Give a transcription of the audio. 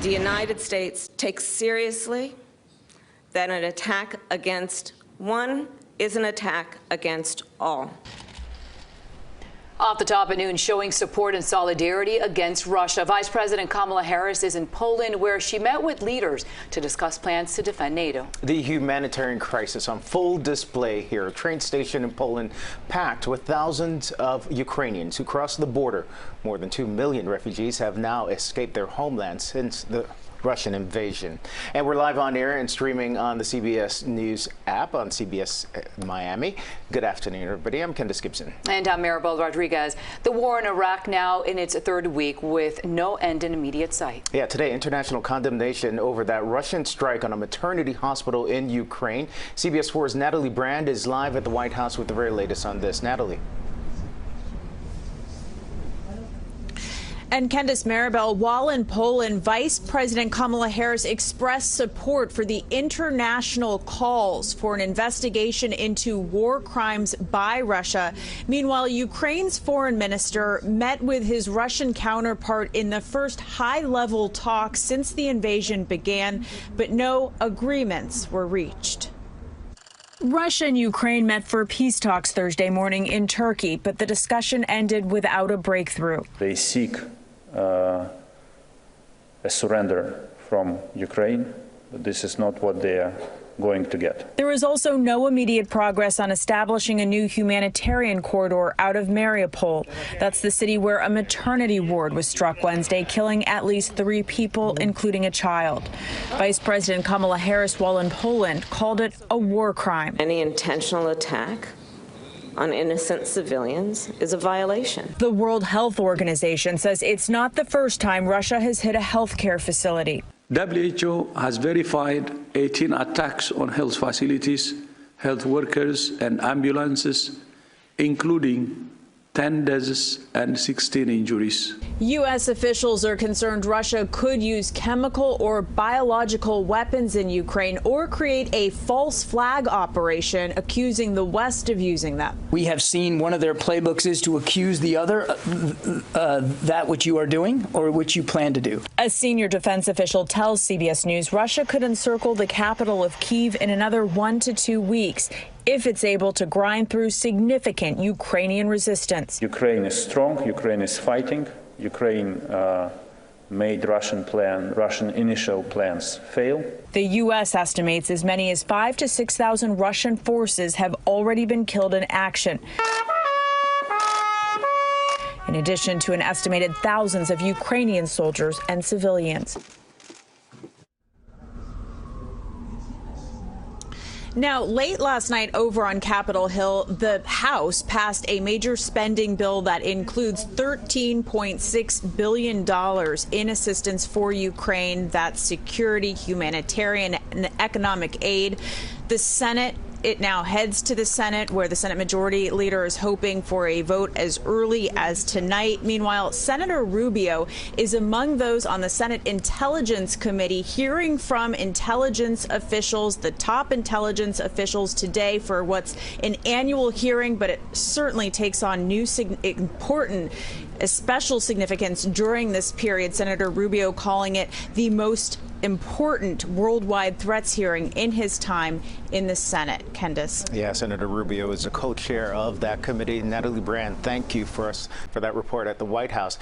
the United States takes seriously that an attack against one is an attack against all. Off the top at noon, showing support and solidarity against Russia. Vice President Kamala Harris is in Poland, where she met with leaders to discuss plans to defend NATO. The humanitarian crisis on full display here. A train station in Poland packed with thousands of Ukrainians who crossed the border. More than 2 million refugees have now escaped their homeland since the Russian invasion. And we're live on air and streaming on the CBS News app on CBS Miami. Good afternoon, everybody. I'm Candace Gibson. And I'm Maribel Rodriguez. The war in Iraq now in its third week with no end in immediate sight. Yeah, today, international condemnation over that Russian strike on a maternity hospital in Ukraine. CBS 4's Natalie Brand is live at the White House with the very latest on this. Natalie. And Candace, Maribel, while in Poland, Vice President Kamala Harris expressed support for the international calls for an investigation into war crimes by Russia. Meanwhile, Ukraine's foreign minister met with his Russian counterpart in the first high-level talks since the invasion began, but no agreements were reached. Russia and Ukraine met for peace talks Thursday morning in Turkey, but the discussion ended without a breakthrough. They seek a surrender from Ukraine, but this is not what they are going to get. There is also no immediate progress on establishing a new humanitarian corridor out of Mariupol. That's the city where a maternity ward was struck Wednesday, killing at least 3 people, including a child. Vice President Kamala Harris, while in Poland, called it a war crime. Any intentional attack on innocent civilians is a violation. The World Health Organization says it's not the first time Russia has hit a healthcare facility. WHO has verified 18 attacks on health facilities, health workers and ambulances, including 10 deaths and 16 injuries. U.S. officials are concerned Russia could use chemical or biological weapons in Ukraine or create a false flag operation accusing the West of using them. We have seen one of their playbooks is to accuse the other that which you are doing or which you plan to do. A senior defense official tells CBS News Russia could encircle the capital of Kyiv in another 1 to 2 weeks if it's able to grind through significant Ukrainian resistance. Ukraine is strong. Ukraine is fighting. Ukraine made Russian initial plans fail. The U.S. estimates as many as 5,000 to 6,000 Russian forces have already been killed in action, in addition to an estimated thousands of Ukrainian soldiers and civilians. Now, late last night over on Capitol Hill, the House passed a major spending bill that includes $13.6 billion in assistance for Ukraine. That's security, humanitarian, and economic aid. The Senate, it now heads to the Senate, where the Senate Majority Leader is hoping for a vote as early as tonight. Meanwhile, Senator Rubio is among those on the Senate Intelligence Committee hearing from intelligence officials, the top intelligence officials today for what's an annual hearing, but it certainly takes on new important special significance during this period. Senator Rubio calling it the most important worldwide threats hearing in his time in the Senate. Candace. Yeah, Senator Rubio is a co-chair of that committee. Natalie Brand, thank you for that report at the White House.